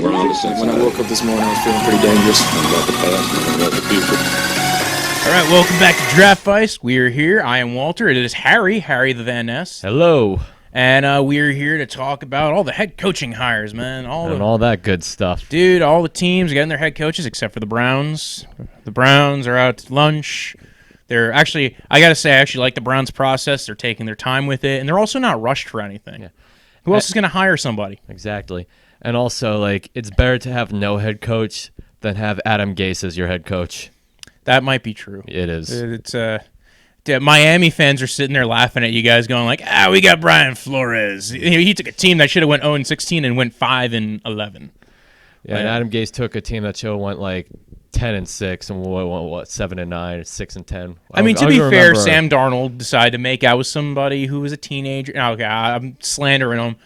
We're on the same When I woke up this morning, I was feeling pretty dangerous. about the past and about the future. All right, welcome back to Draftvice. We are here. I am Walter. It is Harry the Van Ness. Hello. And we are here to talk about all the head coaching hires, man. All that good stuff. Dude, all the teams getting their head coaches except for the Browns. The Browns are out to lunch. They're actually, I got to say, I actually like the Browns' process. They're taking their time with it, and they're also not rushed for anything. Yeah. Who else is going to hire somebody? Exactly. And also, like, it's better to have no head coach than have Adam Gase as your head coach. That might be true. It is. It's Miami fans are sitting there laughing at you guys going like, we got Brian Flores. He took a team that should have went 0-16 and went 5-11. Yeah, and Adam Gase took a team that should have went like 10-6 and what 7-9, 6-10. I mean, to be fair, Sam Darnold decided to make out with somebody who was a teenager. Okay, I'm slandering him.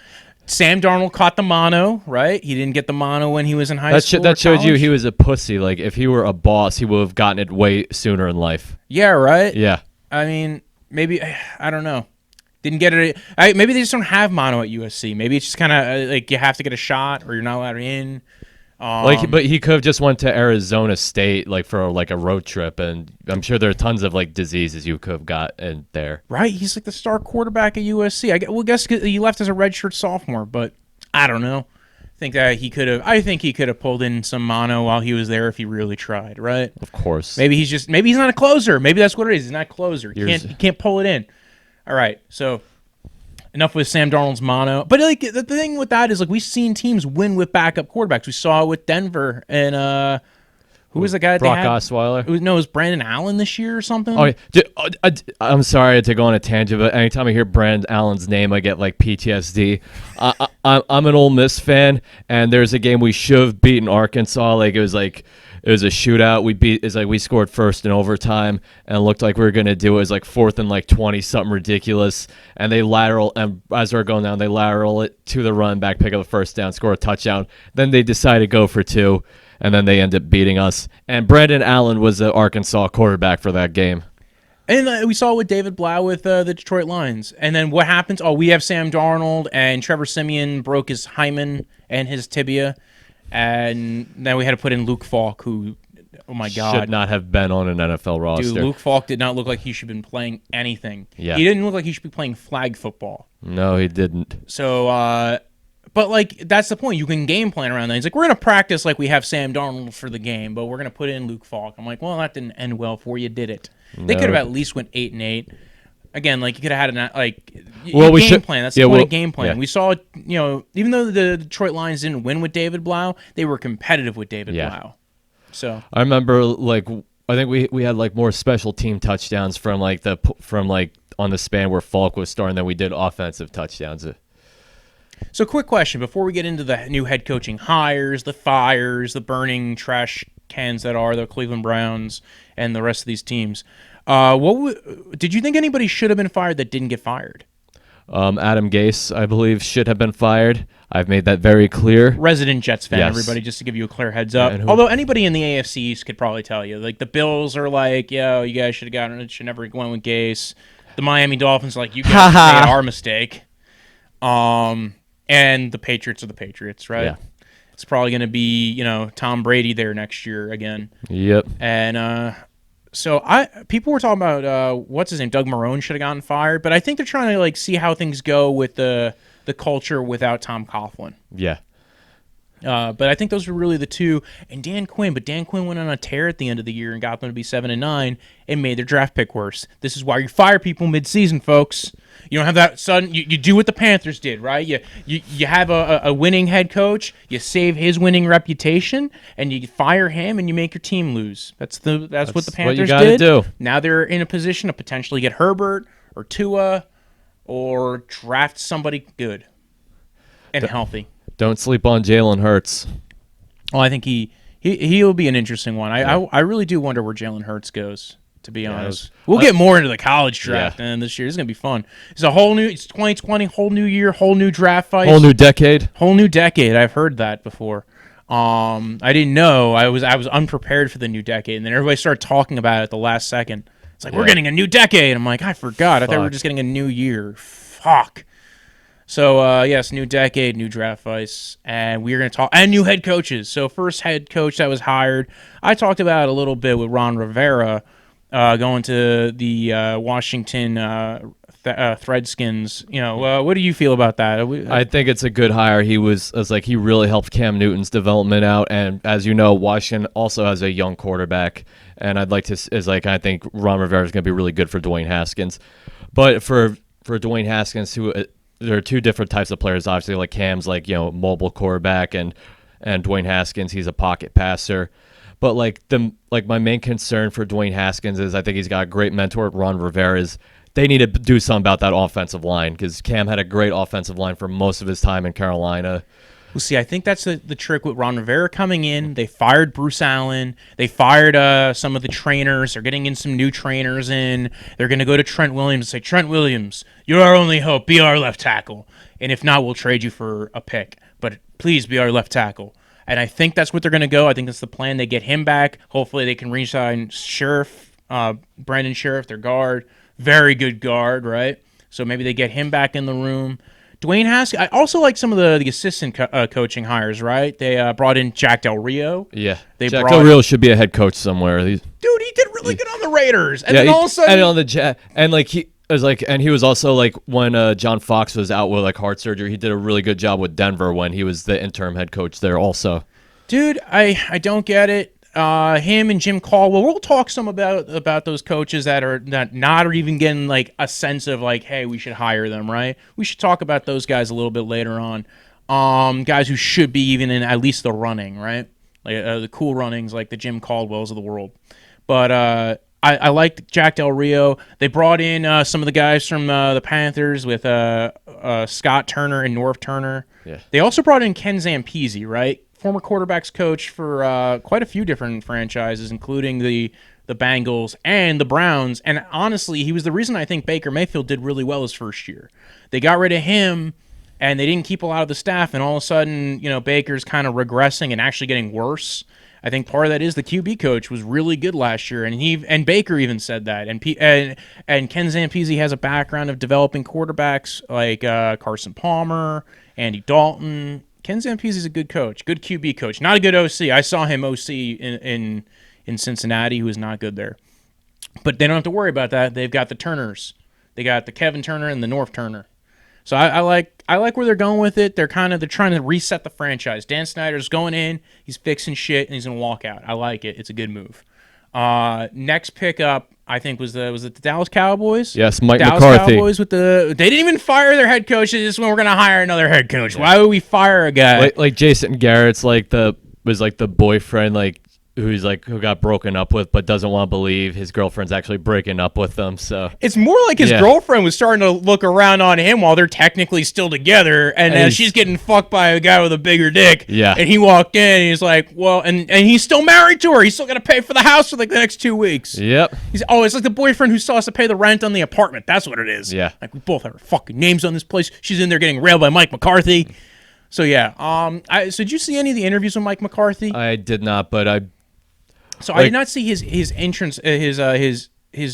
Sam Darnold caught the mono, right? He didn't get the mono when he was in high school. That showed you he was a pussy. Like, if he were a boss, he would have gotten it way sooner in life. Yeah, right? Yeah. I mean, maybe, I don't know. Didn't get it. Maybe they just don't have mono at USC. Maybe it's just kind of like you have to get a shot or you're not allowed in. But he could have just went to Arizona State like for like a road trip, and I'm sure there are tons of like diseases you could have got in there. Right, he's like the star quarterback at USC. I guess he left as a redshirt sophomore, but I don't know. I think he could have pulled in some mono while he was there if he really tried. Right, of course. Maybe he's not a closer. Maybe that's what it is. He's not a closer. He can't pull it in. All right, so. Enough with Sam Darnold's mono. But like the thing with that is like we've seen teams win with backup quarterbacks. We saw it with Denver and who was the guy that Brock they had? Osweiler? It was Brandon Allen this year or something? Oh, yeah. I'm sorry to go on a tangent, but anytime I hear Brandon Allen's name, I get like PTSD. I'm an Ole Miss fan, and there's a game we should have beaten Arkansas. It was a shootout. We scored first in overtime, and it looked like we were gonna do it. It was like 4th and like 20, something ridiculous. And they lateral, and as we're going down, they lateral it to the run back, pick up a first down, score a touchdown. Then they decide to go for 2, and then they end up beating us. And Brandon Allen was the Arkansas quarterback for that game. And we saw with David Blau with the Detroit Lions. And then what happens? Oh, we have Sam Darnold, and Trevor Siemian broke his hymen and his tibia. And then we had to put in Luke Falk, who, oh my God. Should not have been on an NFL roster. Dude, Luke Falk did not look like he should have been playing anything. Yeah. He didn't look like he should be playing flag football. No, he didn't. So, but like, that's the point. You can game plan around that. He's like, we're going to practice like we have Sam Darnold for the game, but we're going to put in Luke Falk. I'm like, well, that didn't end well for you, did it? They could have at least went 8-8. Again, like you could have had game plan. That's the point of game plan. Yeah. We saw, even though the Detroit Lions didn't win with David Blau, they were competitive with David Blau. So I remember, I think we had like more special team touchdowns from on the span where Falk was starting than we did offensive touchdowns. So quick question before we get into the new head coaching hires, the fires, the burning trash cans that are the Cleveland Browns and the rest of these teams. Did you think anybody should have been fired that didn't get fired? Adam Gase, I believe, should have been fired. I've made that very clear. Resident Jets fan, yes. Everybody, just to give you a clear heads up. Although anybody in the AFC East could probably tell you. Like, the Bills are like, yo, you guys should have gotten it. Should never went with Gase. The Miami Dolphins are like, you guys made our mistake. And the Patriots are the Patriots, right? Yeah. It's probably going to be, Tom Brady there next year again. Yep. And, so people were talking about what's his name, Doug Marrone should have gotten fired, but I think they're trying to see how things go with the culture without Tom Coughlin. Yeah. But I think those were really the two, and Dan Quinn. But Dan Quinn went on a tear at the end of the year and got them to be 7-9 and made their draft pick worse. This is why you fire people mid-season, folks. You don't have that sudden. You do what the Panthers did, right? You have a winning head coach. You save his winning reputation, and you fire him, and you make your team lose. That's what the Panthers what you gotta did. Do. Now they're in a position to potentially get Herbert or Tua, or draft somebody good and healthy. Don't sleep on Jalen Hurts. Well, I think he'll be an interesting one. I really do wonder where Jalen Hurts goes, to be honest. We'll get more into the college draft and this year. It's going to be fun. It's 2020, whole new year, whole new draft fight. Whole new decade. Whole new decade. I've heard that before. I didn't know. I was unprepared for the new decade, and then everybody started talking about it at the last second. It's like, we're getting a new decade. I'm like, I forgot. I thought we were just getting a new year. Fuck. So, yes, new decade, new Draftvice, and we're going to talk, and new head coaches. So, first head coach that was hired, I talked about a little bit with Ron Rivera going to the Washington Redskins. What do you feel about that? I think it's a good hire. He really helped Cam Newton's development out, and as you know, Washington also has a young quarterback, and I think Ron Rivera is going to be really good for Dwayne Haskins. But for Dwayne Haskins, there are two different types of players. Obviously, like Cam's mobile quarterback, and Dwayne Haskins, he's a pocket passer. But my main concern for Dwayne Haskins is I think he's got a great mentor, Ron Rivera. They need to do something about that offensive line because Cam had a great offensive line for most of his time in Carolina. Well, see, I think that's the trick with Ron Rivera coming in. They fired Bruce Allen. They fired some of the trainers. They're getting in some new trainers in. They're going to go to Trent Williams and say, Trent Williams, you're our only hope. Be our left tackle. And if not, we'll trade you for a pick. But please be our left tackle. And I think that's what they're going to go. I think that's the plan. They get him back. Hopefully they can re-sign Sheriff, Brandon Sheriff, their guard. Very good guard, right? So maybe they get him back in the room. Dwayne Haskins. I also like some of the assistant coaching hires, right? They brought in Jack Del Rio. Yeah, Jack Del Rio should be a head coach somewhere. Dude, he did really good on the Raiders, and then all of a sudden, and on the he was also when John Fox was out with heart surgery, he did a really good job with Denver when he was the interim head coach there. Also, dude, I don't get it. Him and Jim Caldwell. We'll talk some about those coaches that are not even getting a sense of hey, we should hire them, right? We should talk about those guys a little bit later on. Guys who should be even in at least the running, right? The cool runnings, like the Jim Caldwells of the world. But I liked Jack Del Rio. They brought in some of the guys from the Panthers with Scott Turner and Norv Turner. Yeah. They also brought in Ken Zampese, right? Former quarterbacks coach for quite a few different franchises, including the Bengals and the Browns. And honestly, he was the reason I think Baker Mayfield did really well his first year. They got rid of him, and they didn't keep a lot of the staff, and all of a sudden, Baker's kind of regressing and actually getting worse. I think part of that is the QB coach was really good last year, and Baker even said that. And Ken Zampese has a background of developing quarterbacks like Carson Palmer, Andy Dalton. Ken Zampese is a good coach, good QB coach, not a good OC. I saw him OC in Cincinnati, who was not good there. But they don't have to worry about that. They've got the Turners. They got the Kevin Turner and the North Turner. So I like where they're going with it. They're trying to reset the franchise. Dan Snyder's going in, he's fixing shit, and he's gonna walk out. I like it. It's a good move. Next pickup, I think was the Dallas Cowboys. Yes, Mike Dallas McCarthy. Cowboys they didn't even fire their head coach. They just went, we're gonna hire another head coach. Why would we fire a guy like Jason Garrett's the boyfriend who got broken up with but doesn't want to believe his girlfriend's actually breaking up with them. So it's more like his girlfriend was starting to look around on him while they're technically still together, and she's getting fucked by a guy with a bigger dick. Yeah, and he walked in, and he's like, well, and he's still married to her. He's still got to pay for the house for the next 2 weeks. Yep. It's like the boyfriend who still has to pay the rent on the apartment. That's what it is. Yeah. Like we both have our fucking names on this place. She's in there getting railed by Mike McCarthy. So yeah. So did you see any of the interviews with Mike McCarthy? I did not, but I did not see his entrance, his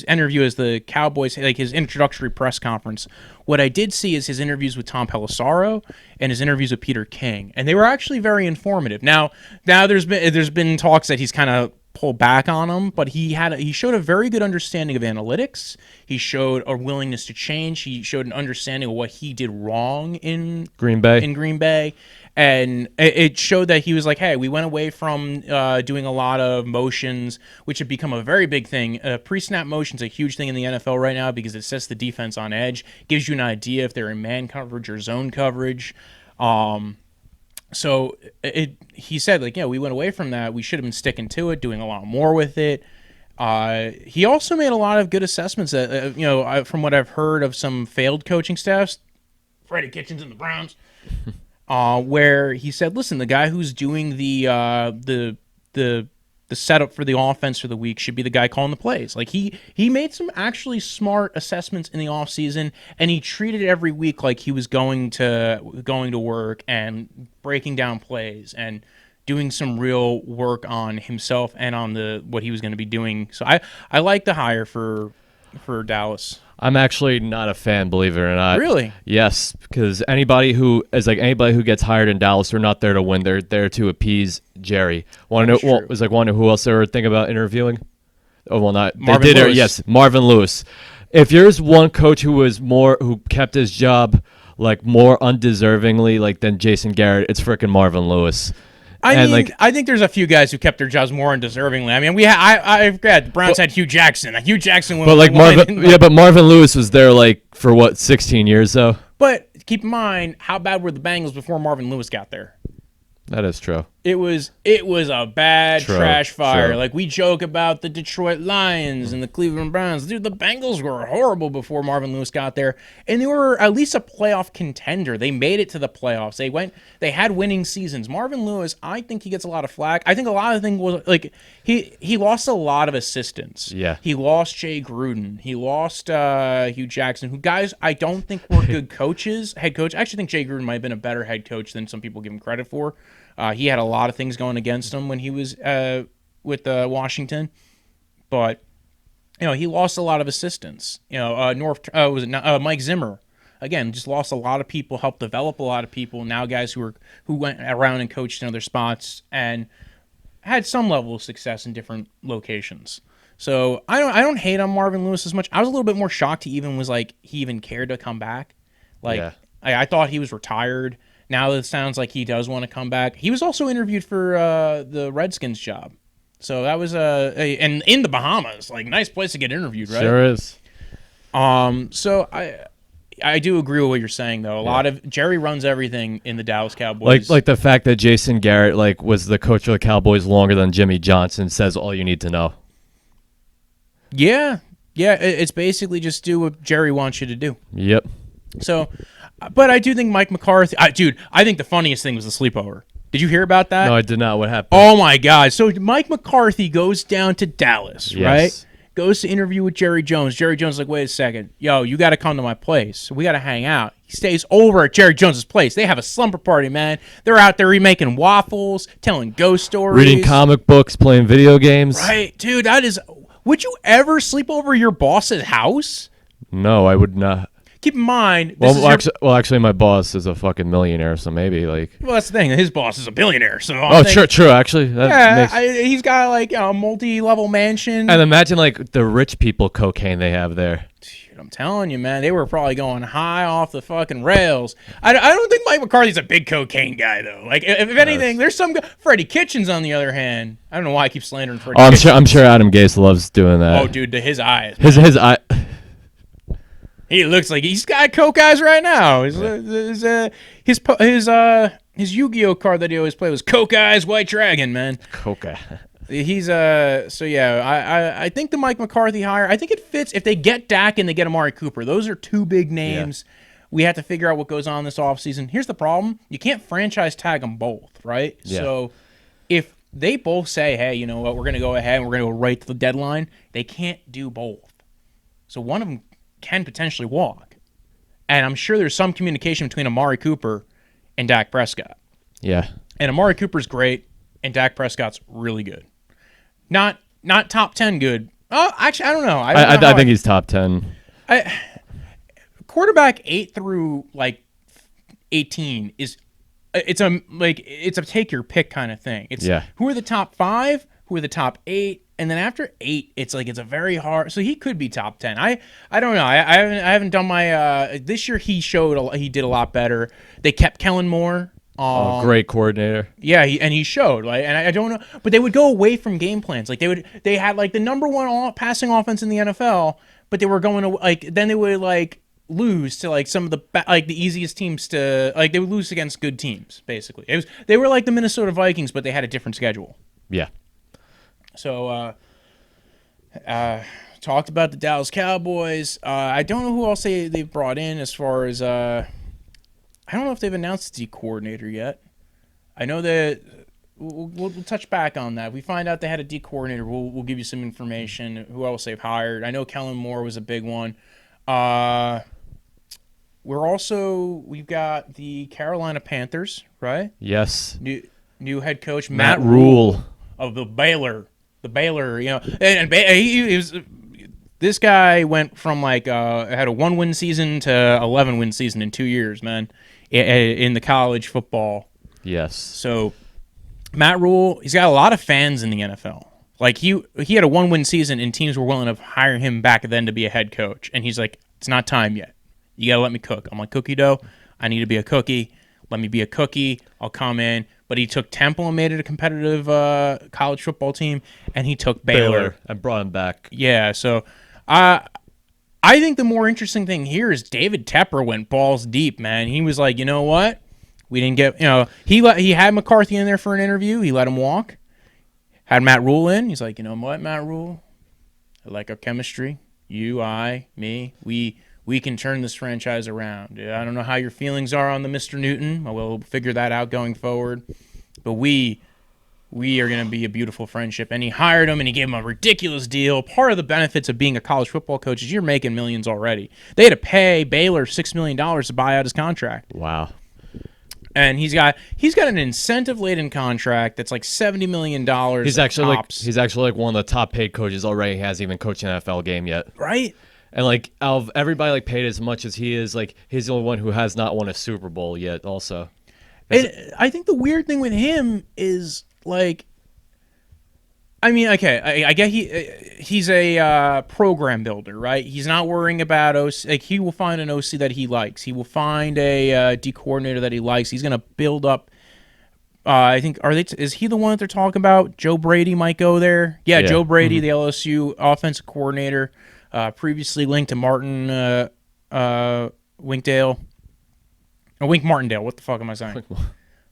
interview as the Cowboys, his introductory press conference. What I did see is his interviews with Tom Pelissero and his interviews with Peter King, and they were actually very informative. Now there's been talks that he's kind of pulled back on them, but he showed a very good understanding of analytics. He showed a willingness to change. He showed an understanding of what he did wrong in Green Bay. And it showed that he was like, hey, we went away from doing a lot of motions, which have become a very big thing. Pre-snap motion's a huge thing in the NFL right now because it sets the defense on edge, gives you an idea if they're in man coverage or zone coverage. So he said, we went away from that. We should have been sticking to it, doing a lot more with it. He also made a lot of good assessments, from what I've heard of some failed coaching staffs, Freddie Kitchens and the Browns. Where he said, listen, the guy who's doing the setup for the offense for the week should be the guy calling the plays. He made some actually smart assessments in the offseason, and he treated every week like he was going to work and breaking down plays and doing some real work on himself and on what he was going to be doing. So I like the hire for for Dallas. I'm actually not a fan, believe it or not. Really? Yes, because anybody who gets hired in Dallas, they're not there to win. They're there to appease Jerry. Want to know? Want to know who else they were thinking about interviewing? Oh well, not Marvin Lewis. Yes, Marvin Lewis. If there's one coach who kept his job like more undeservingly like than Jason Garrett, it's freaking Marvin Lewis. I think there's a few guys who kept their jobs more undeservingly. I mean, I forget the Browns had Hugh Jackson. Hugh Jackson went. But like Marvin Lewis was there like for what 16 years though. But keep in mind, how bad were the Bengals before Marvin Lewis got there? That is true. It was a bad trash fire. True. Like we joke about the Detroit Lions and the Cleveland Browns. Dude, the Bengals were horrible before Marvin Lewis got there, and they were at least a playoff contender. They made it to the playoffs. They had winning seasons. Marvin Lewis, I think he gets a lot of flack. I think a lot of things was like he lost a lot of assistants. Yeah. He lost Jay Gruden. He lost Hugh Jackson, who guys I don't think were good coaches, head coach. I actually think Jay Gruden might have been a better head coach than some people give him credit for. He had a lot of things going against him when he was with Washington, but he lost a lot of assistants. Mike Zimmer again just lost a lot of people, helped develop a lot of people. Now guys who went around and coached in other spots and had some level of success in different locations. So I don't hate on Marvin Lewis as much. I was a little bit more shocked he even cared to come back. I thought he was retired. Now it sounds like he does want to come back. He was also interviewed for the Redskins job. So that was and in the Bahamas, like nice place to get interviewed, right? Sure is. So I do agree with what you're saying though. A lot of Jerry runs everything in the Dallas Cowboys. Like the fact that Jason Garrett was the coach of the Cowboys longer than Jimmy Johnson says all you need to know. Yeah. It's basically just do what Jerry wants you to do. Yep. So. But I do think Mike McCarthy... I think the funniest thing was the sleepover. Did you hear about that? No, I did not. What happened? Oh, my God. So Mike McCarthy goes down to Dallas, right? Goes to interview with Jerry Jones. Jerry Jones is like, wait a second. Yo, you got to come to my place. We got to hang out. He stays over at Jerry Jones's place. They have a slumber party, man. They're out there remaking waffles, telling ghost stories. Reading comic books, playing video games. Right. Dude, that is... Would you ever sleep over your boss's house? No, I would not. Keep in mind... Actually, my boss is a fucking millionaire, so maybe, like... Well, that's the thing. His boss is a billionaire, so... True, actually. He's got, like, a multi-level mansion. And imagine, like, the rich people cocaine they have there. Dude, I'm telling you, man, they were probably going high off the fucking rails. I don't think Mike McCarthy's a big cocaine guy, though. Like, if anything, there's some... Freddie Kitchens, on the other hand. I don't know why I keep slandering Freddie Kitchens. I'm sure Adam Gase loves doing that. Oh, dude, to his eyes. His eye... He looks like he's got coke eyes right now. His Yu-Gi-Oh card that he always played was Coke Eyes White Dragon, man. Coke. He's I think the Mike McCarthy hire, I think it fits if they get Dak and they get Amari Cooper. Those are two big names. Yeah. We have to figure out what goes on this offseason. Here's the problem. You can't franchise tag them both, right? Yeah. So if they both say, hey, you know what, we're going to go ahead and we're going to go right to the deadline, they can't do both. So one of them can potentially walk. And I'm sure there's some communication between Amari Cooper and Dak Prescott. Yeah. And Amari Cooper's great, and Dak Prescott's really good. Not top 10 good. Oh, actually, I don't know. I think he's top 10. Quarterback 8 through like 18 is it's a take your pick kind of thing. It's who are the top 5, who are the top 8, and then after 8, it's a very hard. So he could be top 10. I don't know. I haven't done my this year. He did a lot better. They kept Kellen Moore. Great coordinator. Yeah, he showed. And I don't know, but they would go away from game plans. Like they had like the number 1 passing offense in the NFL, but they were going to then they would lose to some of the the easiest teams to they would lose against good teams. Basically, they were like the Minnesota Vikings, but they had a different schedule. Yeah. So, talked about the Dallas Cowboys. I don't know who else they've brought in as far as I don't know if they've announced the D coordinator yet. I know that we'll touch back on that. If we find out they had a D coordinator, we'll give you some information. Who else they've hired? I know Kellen Moore was a big one. We've got the Carolina Panthers, right? Yes. New head coach Matt Rhule of the Baylor, and he was This guy went from had a 1-win season to 11-win season in 2 years, man, in the college football. Yes. So Matt Rhule, he's got a lot of fans in the NFL. Like he had a 1-win season, and teams were willing to hire him back then to be a head coach. And he's like, it's not time yet. You gotta let me cook. I'm like, cookie dough. I need to be a cookie. Let me be a cookie. I'll come in. But he took Temple and made it a competitive college football team, and he took Baylor and brought him back. Yeah. So I think the more interesting thing here is David Tepper went balls deep, man. He was like, you know what? We didn't get, he had McCarthy in there for an interview. He let him walk. Had Matt Rhule in. He's like, you know what, Matt Rhule? I like our chemistry. You, I, me. We can turn this franchise around. I don't know how your feelings are on the Mr. Newton. We'll figure that out going forward. But we are going to be a beautiful friendship. And he hired him, and he gave him a ridiculous deal. Part of the benefits of being a college football coach is you're making millions already. They had to pay Baylor $6 million to buy out his contract. Wow. And he's got an incentive-laden contract that's like $70 million. He's actually like one of the top paid coaches already. He hasn't even coached an NFL game yet. Right? And like out of everybody like paid as much as he is, like he's the only one who has not won a Super Bowl yet. Also, and I think the weird thing with him is like, I mean, okay, I get he's a program builder, right? He's not worrying about OC. Like he will find an OC that he likes. He will find a D coordinator that he likes. He's gonna build up. I think is he the one that they're talking about? Joe Brady might go there. Yeah. Joe Brady, the LSU offensive coordinator. Previously linked to Martin Winkdale. Or Wink Martindale. What the fuck am I saying?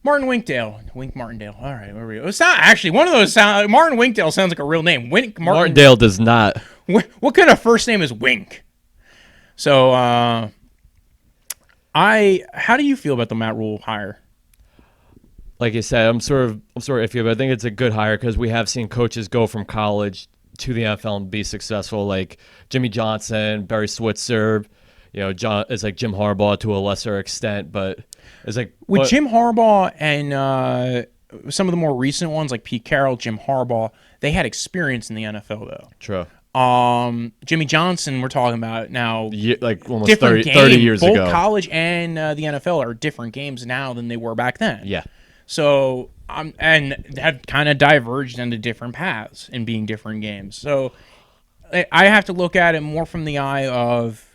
Martin Winkdale. Wink Martindale. All right, where are we? It's not actually one of those Martin Winkdale sounds like a real name. Wink Martindale does not. What kind of first name is Wink? So, how do you feel about the Matt Rhule hire? Like I said, I'm sort of iffy, but I think it's a good hire because we have seen coaches go from college to the NFL and be successful, like Jimmy Johnson, Barry Switzer, it's like Jim Harbaugh to a lesser extent, but it's like with Jim Harbaugh and some of the more recent ones like Pete Carroll, Jim Harbaugh, they had experience in the NFL though. True. Jimmy Johnson, we're talking about now, like almost 30 years both ago. Both college and the NFL are different games now than they were back then. Yeah. So, and have kind of diverged into different paths in being different games. So, I have to look at it more from the eye of,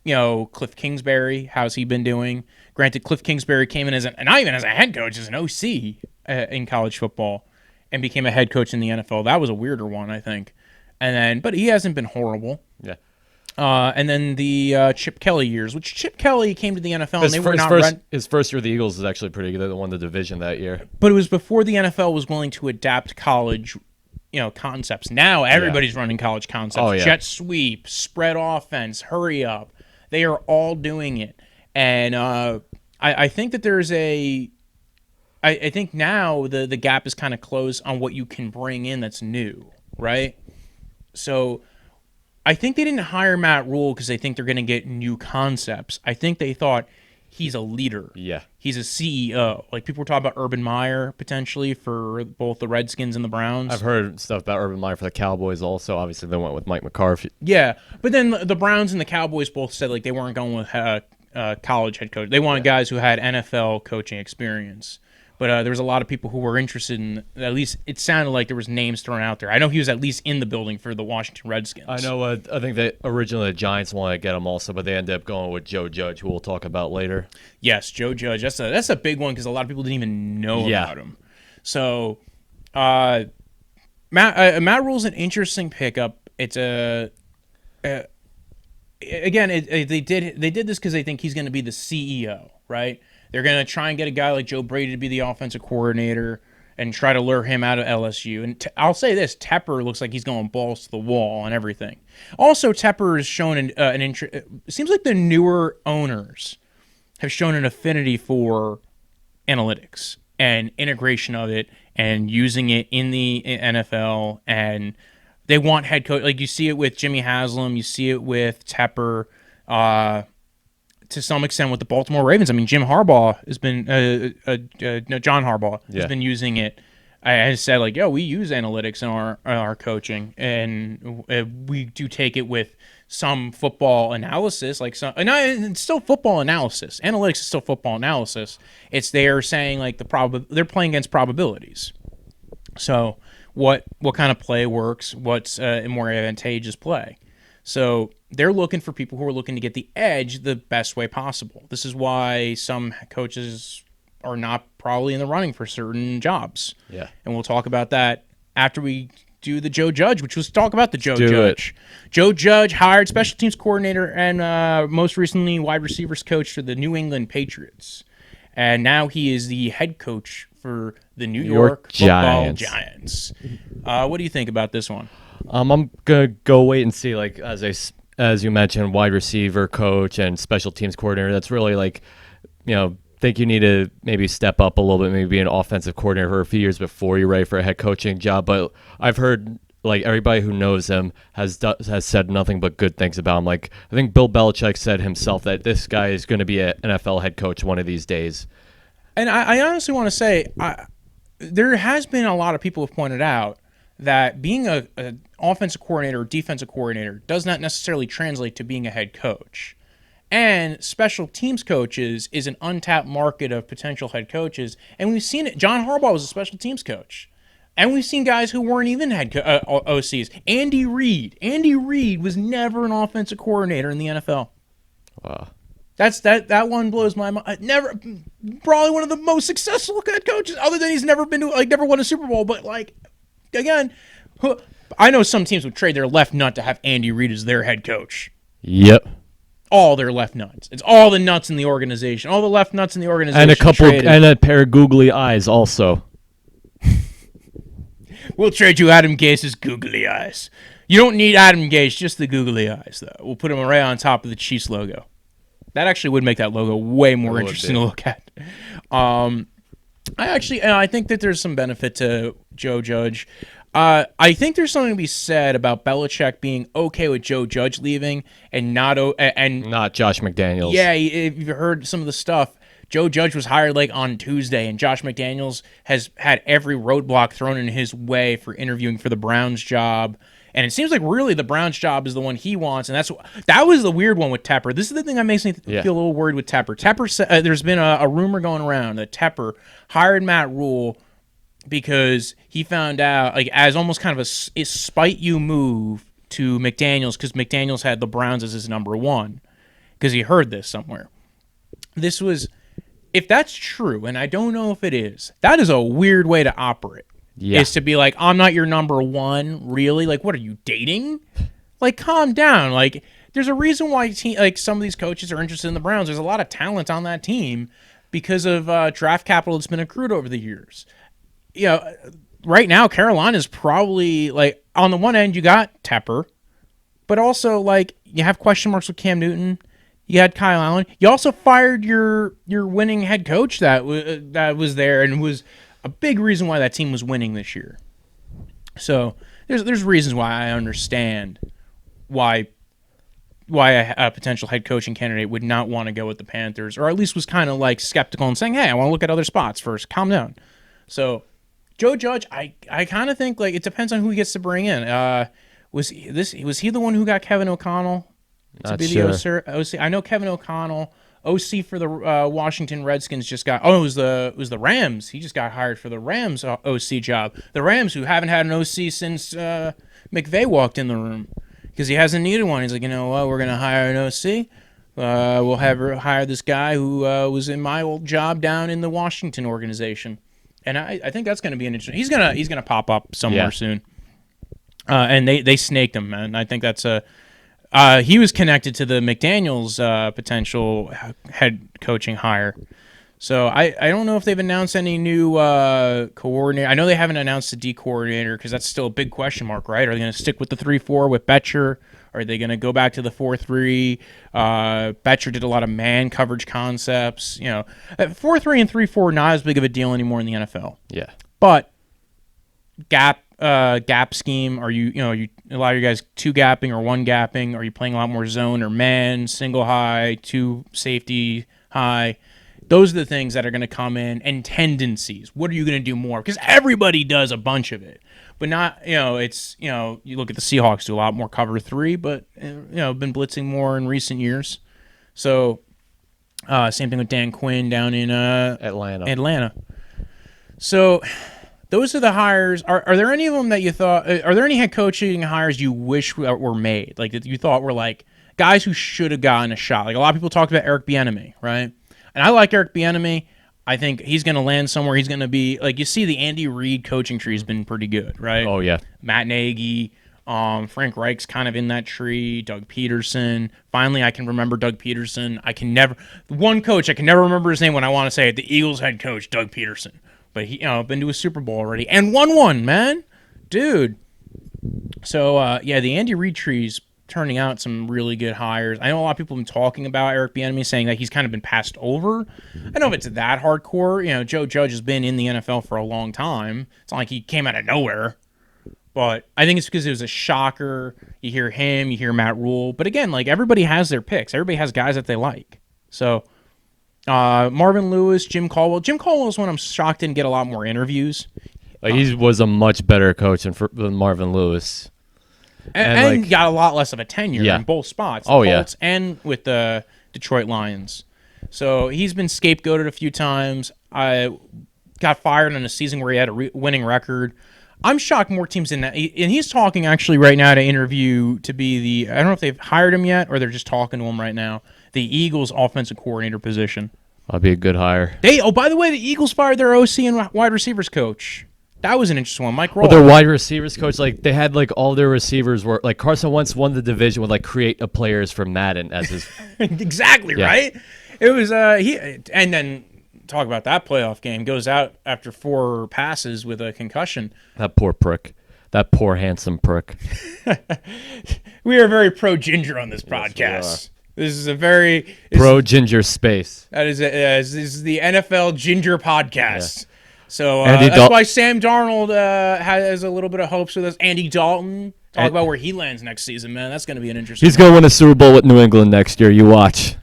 Cliff Kingsbury. How's he been doing? Granted, Cliff Kingsbury came in not even as a head coach, as an OC in college football, and became a head coach in the NFL. That was a weirder one, I think. But he hasn't been horrible. Yeah. And then the Chip Kelly years, which Chip Kelly came to the NFL and they were not his first year with the Eagles is actually pretty good. They won the division that year. But it was before the NFL was willing to adapt college, concepts. Now everybody's running college concepts. Oh, yeah. Jet sweep, spread offense, hurry up. They are all doing it. And I think that there's I think now the gap is kind of closed on what you can bring in that's new, right? So I think they didn't hire Matt Rhule because they think they're going to get new concepts. I think they thought he's a leader. Yeah. He's a CEO. Like people were talking about Urban Meyer potentially for both the Redskins and the Browns. I've heard stuff about Urban Meyer for the Cowboys also. Obviously, they went with Mike McCarthy. Yeah, but then the Browns and the Cowboys both said like they weren't going with college head coach. They wanted guys who had NFL coaching experience. But there was a lot of people who were interested in, at least it sounded like there was names thrown out there. I know he was at least in the building for the Washington Redskins. I know. I think that originally the Giants wanted to get him also, but they ended up going with Joe Judge, who we'll talk about later. Yes, Joe Judge. That's a big one because a lot of people didn't even know about him. So Matt Rhule's an interesting pickup. It's they did this because they think he's going to be the CEO, right? They're going to try and get a guy like Joe Brady to be the offensive coordinator and try to lure him out of LSU. And I'll say this, Tepper looks like he's going balls to the wall and everything. Also, Tepper has shown an interest. It seems like the newer owners have shown an affinity for analytics and integration of it and using it in the NFL. And they want head coach. Like you see it with Jimmy Haslam. You see it with Tepper. To some extent with the Baltimore Ravens. I mean, John Harbaugh has been using it I said like, yo, we use analytics in our coaching, and we do take it with some football analysis, like some, and it's still football analysis. Analytics is still football analysis. It's they're saying like they're playing against probabilities. So what kind of play works? What's a more advantageous play? So they're looking for people who are looking to get the edge the best way possible. This is why some coaches are not probably in the running for certain jobs. Yeah. And we'll talk about that after we do the Joe Judge, which was talk about the Joe Do Judge. Joe Judge hired special teams coordinator and most recently wide receivers coach for the New England Patriots. And now he is the head coach for the New York Football Giants. What do you think about this one? I'm gonna go wait and see. Like as you mentioned, wide receiver coach and special teams coordinator. That's really like, think you need to maybe step up a little bit, maybe be an offensive coordinator for a few years before you're ready for a head coaching job. But I've heard like everybody who knows him has said nothing but good things about him. Like I think Bill Belichick said himself that this guy is going to be an NFL head coach one of these days. And I honestly want to say, there has been a lot of people who have pointed out that being an offensive coordinator or defensive coordinator does not necessarily translate to being a head coach. And special teams coaches is an untapped market of potential head coaches. And we've seen it. John Harbaugh was a special teams coach. And we've seen guys who weren't even head OCs. Andy Reid. Andy Reid was never an offensive coordinator in the NFL. Wow. That one blows my mind. Never, probably one of the most successful head coaches, other than he's never been to, never won a Super Bowl. But again, I know some teams would trade their left nut to have Andy Reid as their head coach. Yep. All their left nuts. It's all the nuts in the organization. All the left nuts in the organization. And a pair of googly eyes also. We'll trade you Adam Gase's googly eyes. You don't need Adam Gase, just the googly eyes, though. We'll put him right on top of the Chiefs logo. That actually would make that logo way more interesting to look at. I think that there's some benefit to Joe Judge. I think there's something to be said about Belichick being okay with Joe Judge leaving and not Josh McDaniels. Yeah, if you've heard some of the stuff, Joe Judge was hired on Tuesday, and Josh McDaniels has had every roadblock thrown in his way for interviewing for the Browns job. And it seems like really the Browns job is the one he wants, and that was the weird one with Tepper. This is the thing that makes me feel a little worried with Tepper. Tepper, there's been a rumor going around that Tepper hired Matt Rhule because he found out, as almost kind of a spite you move to McDaniels, because McDaniels had the Browns as his number one, because he heard this somewhere. This was, if that's true, and I don't know if it is, that is a weird way to operate. Yeah. Is to be like, I'm not your number one, really? What are you, dating? Calm down. There's a reason why some of these coaches are interested in the Browns. There's a lot of talent on that team because of draft capital that's been accrued over the years. Right now, Carolina's probably, on the one end, you got Tepper, but also, you have question marks with Cam Newton. You had Kyle Allen. You also fired your winning head coach that was there and was a big reason why that team was winning this year. So there's reasons why I understand why a potential head coaching candidate would not want to go with the Panthers, or at least was kind of skeptical and saying, hey, I want to look at other spots first. Calm down. So Joe Judge, I kind of think it depends on who he gets to bring in. Was he the one who got Kevin O'Connell to be the OC? I know Kevin O'Connell, OC for the Washington Redskins, just got. Oh, it was the Rams. He just got hired for the Rams OC job. The Rams, who haven't had an OC since McVay walked in the room, because he hasn't needed one. He's like, we're gonna hire an OC. We'll hire this guy who was in my old job down in the Washington organization, and I think that's gonna be an interesting. He's gonna pop up somewhere soon. And they snaked him, man. I think that's a. He was connected to the McDaniels potential head coaching hire. So I don't know if they've announced any new coordinator. I know they haven't announced the D coordinator because that's still a big question mark, right? Are they going to stick with the 3-4 with Betcher? Are they going to go back to the 4-3? Betcher did a lot of man coverage concepts. 4-3 and 3-4 not as big of a deal anymore in the NFL. Yeah. But gap scheme, are you a lot of you guys two gapping or one gapping? Are you playing a lot more zone or man, single high, two safety high? Those are the things that are going to come in, and tendencies. What are you going to do more? Because everybody does a bunch of it, but not, it's, you look at the Seahawks do a lot more cover 3, but, been blitzing more in recent years. So, same thing with Dan Quinn down in Atlanta. So, those are the hires. Are there any of them that you thought, are there any head coaching hires you wish were made? Like, that you thought were like guys who should have gotten a shot? Like, a lot of people talked about Eric Bieniemy, right? And I like Eric Bieniemy. I think he's going to land somewhere. He's going to be, like, you see the Andy Reid coaching tree has been pretty good, right? Oh, yeah. Matt Nagy, Frank Reich's kind of in that tree, Doug Peterson. Finally, I can remember Doug Peterson. One coach, I can never remember his name when I want to say it, the Eagles head coach, Doug Peterson. But he, been to a Super Bowl already and won one, man. Dude. So, the Andy Reid tree's turning out some really good hires. I know a lot of people have been talking about Eric Bieniemy, saying that he's kind of been passed over. I don't know if it's that hardcore. Joe Judge has been in the NFL for a long time. It's not like he came out of nowhere. But I think it's because it was a shocker. You hear him, you hear Matt Rhule. But again, like, everybody has their picks. Everybody has guys that they like. So, Marvin Lewis, Jim Caldwell. Jim Caldwell is one I'm shocked didn't get a lot more interviews. He was a much better coach than Marvin Lewis. And got a lot less of a tenure in both spots. The Colts and with the Detroit Lions. So he's been scapegoated a few times. I got fired in a season where he had a winning record. I'm shocked more teams than that. And he's talking actually right now to interview to be I don't know if they've hired him yet or they're just talking to him right now, the Eagles offensive coordinator position. That'd be a good hire. By the way, the Eagles fired their OC and wide receivers coach. That was an interesting one. Mike Rhule. Well, their wide receivers coach, like, they had, like, all their receivers were, like, Carson Wentz won the division with, like, create a players for Madden as his. Exactly, right? It was, and then talk about that playoff game, goes out after 4 passes with a concussion. That poor prick. That poor handsome prick. We are very pro-ginger on this podcast. This is a very. Pro-ginger space. This is the NFL Ginger podcast. Yeah. So that's why Sam Darnold has a little bit of hopes with us. Andy Dalton, talk about where he lands next season, man. That's going to be an interesting. He's going to win a Super Bowl with New England next year. You watch.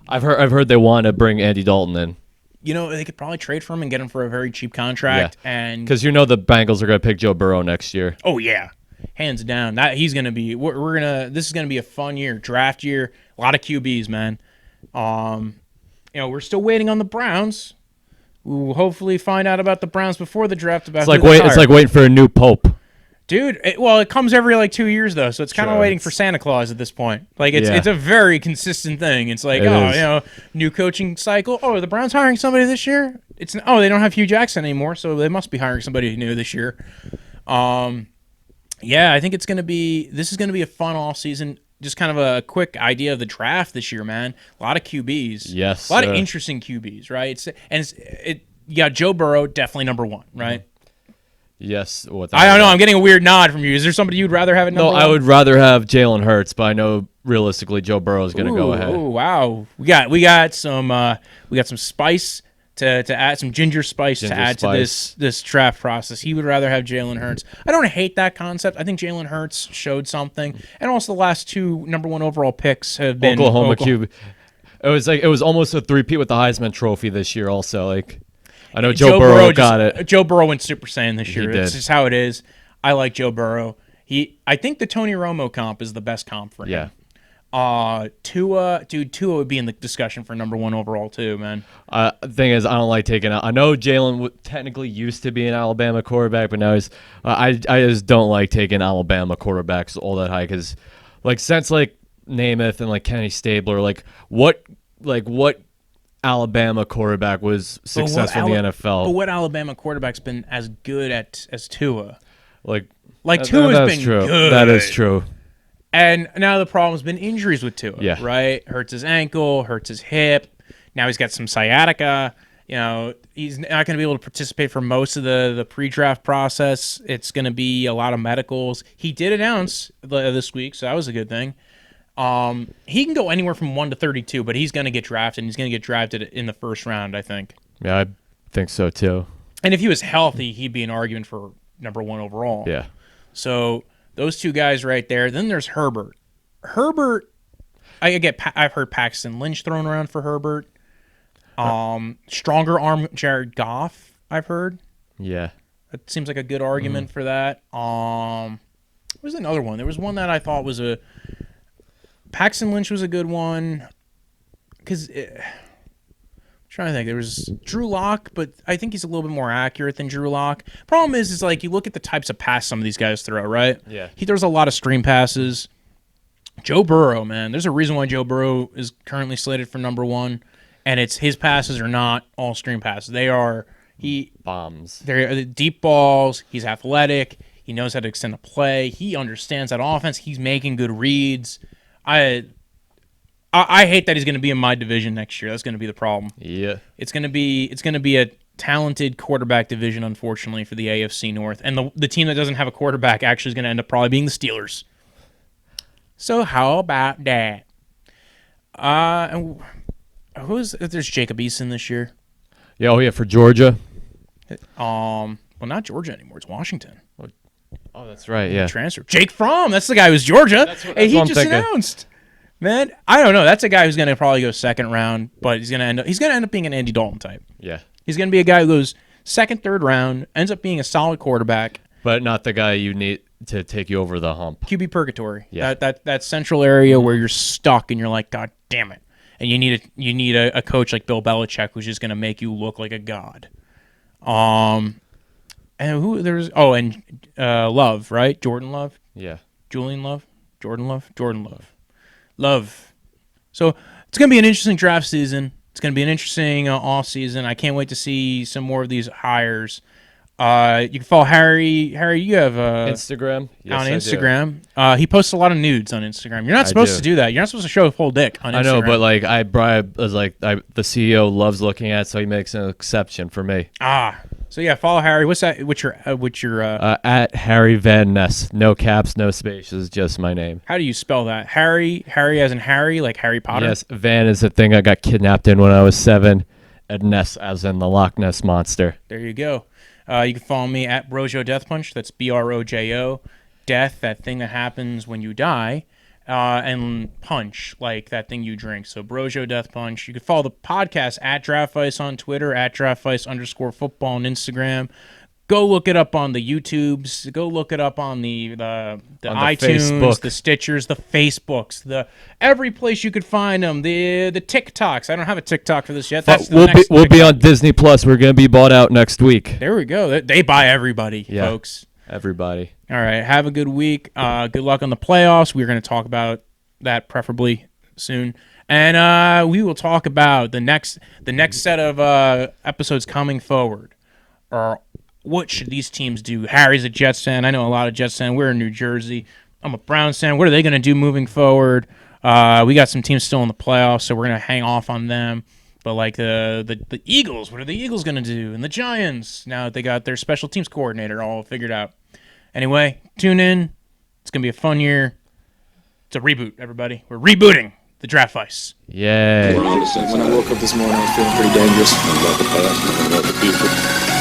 I've heard they want to bring Andy Dalton in. They could probably trade for him and get him for a very cheap contract, and because the Bengals are going to pick Joe Burrow next year. Oh yeah, hands down. That he's going to be. This is going to be a fun year, draft year. A lot of QBs, man. We're still waiting on the Browns. We'll hopefully find out about the Browns before the draft. It's like waiting for a new pope, dude. It comes every 2 years though, so it's kind of waiting for Santa Claus at this point. Like it's a very consistent thing. It's like new coaching cycle. Oh, are the Browns hiring somebody this year? They don't have Hugh Jackson anymore, so they must be hiring somebody new this year. I think this is gonna be a fun off season. Just kind of a quick idea of the draft this year, man. A lot of QBs. Yes. A lot of interesting QBs, right? You got Joe Burrow, definitely number 1, right? Yes. I don't know. I'm getting a weird nod from you. Is there somebody you'd rather have at number 1? No, I would rather have Jalen Hurts, but I know realistically Joe Burrow is going to go ahead. Oh, wow. We got some spice to add, some ginger spice to add to this draft process. He would rather have Jalen Hurts. I don't hate that concept. I think Jalen Hurts showed something, and also the last 2 number 1 overall picks have been Oklahoma QB. It was almost a 3-peat with the Heisman Trophy this year. Also, I know Joe Burrow got it. Joe Burrow went Super Saiyan this year. It's just how it is. I like Joe Burrow. I think the Tony Romo comp is the best comp for him. Yeah. Tua would be in the discussion for number 1 overall too, man. The thing is, I don't like taking out. I know Jalen technically used to be an Alabama quarterback, but now he's. I just don't like taking Alabama quarterbacks all that high because, since Namath and Kenny Stabler, what Alabama quarterback was successful in the NFL? But what Alabama quarterback's been as good as Tua? Tua's been good. That is true. And now the problem's been injuries with Tua, right? Hurts his ankle, hurts his hip. Now he's got some sciatica. He's not going to be able to participate for most of the pre-draft process. It's going to be a lot of medicals. He did announce this week, so that was a good thing. He can go anywhere from 1 to 32, but he's going to get drafted, and he's going to get drafted in the first round, I think. Yeah, I think so, too. And if he was healthy, he'd be an argument for number 1 overall. Yeah. So those 2 guys right there. Then there's Herbert. I've heard Paxton Lynch thrown around for Herbert. Stronger arm Jared Goff, I've heard. Yeah. That seems like a good argument for that. What was another one? There was one that I thought was Paxton Lynch was a good one. Because trying to think, there was Drew Lock, but I think he's a little bit more accurate than Drew Lock. Problem is like you look at the types of pass some of these guys throw, right? Yeah. He throws a lot of screen passes. Joe Burrow, man, there's a reason why Joe Burrow is currently slated for number 1, and it's his passes are not all screen passes. They are bombs. They're deep balls. He's athletic. He knows how to extend a play. He understands that offense. He's making good reads. I hate that he's going to be in my division next year. That's going to be the problem. Yeah. It's going to be a talented quarterback division, unfortunately, for the AFC North. And the team that doesn't have a quarterback actually is going to end up probably being the Steelers. So how about that? And there's Jacob Eason this year. Yeah, oh yeah, for Georgia. Well, not Georgia anymore. It's Washington. Oh, that's right. Yeah. Transfer. Jake Fromm. That's the guy who's Georgia. That's he what I'm just thinking. announced. Man, I don't know. That's a guy who's going to probably go second round, but he's going to end up being an Andy Dalton type. Yeah. He's going to be a guy who goes second, third round, ends up being a solid quarterback. But not the guy you need to take you over the hump. QB purgatory. Yeah. That central area where you're stuck and you're like, God damn it. And you need a coach like Bill Belichick who's just going to make you look like a god. And Love, right? Jordan Love? Yeah. Julian Love? Jordan Love? Jordan Love. Love. So it's going to be an interesting draft season. It's going to be an interesting off season. I can't wait to see some more of these hires. You can follow Harry. Harry, you have Instagram? Yes, on I Instagram. He posts a lot of nudes on Instagram. You're not supposed to do that. You're not supposed to show a full dick on Instagram. I know, but like the CEO loves looking at, so he makes an exception for me. So yeah, follow Harry. What's that? What's your at Harry Van Ness? No caps, no spaces, just my name. How do you spell that? Harry as in Harry, like Harry Potter? Yes, Van is the thing I got kidnapped in when I was 7, and Ness as in the Loch Ness Monster. There you go. You can follow me at Brojo Death Punch. That's BROJO. Death, that thing that happens when you die. And Punch, like that thing you drink. So Brojo Death Punch. You can follow the podcast at Draftvice on Twitter, at Draftvice_football on Instagram. Go look it up on the YouTubes. Go look it up on the iTunes, Facebook. the Stitchers, the Facebooks, every place you could find them. The TikToks. I don't have a TikTok for this yet. That's We'll be on Disney Plus. We're gonna be bought out next week. There we go. They buy everybody, folks. Everybody. All right. Have a good week. Good luck on the playoffs. We're going to talk about that soon. And we will talk about the next set of episodes coming forward. Or what should these teams do? Harry's a Jets fan. I know a lot of Jets fans. We're in New Jersey. I'm a Browns fan. What are they going to do moving forward? We got some teams still in the playoffs, so we're going to hang off on them. But like the Eagles, what are the Eagles going to do? And the Giants, now that they got their special teams coordinator all figured out. Anyway, tune in. It's going to be a fun year. It's a reboot, everybody. We're rebooting the Draftvice. Yay. When I woke up this morning, I was feeling pretty dangerous. About the past and about the future.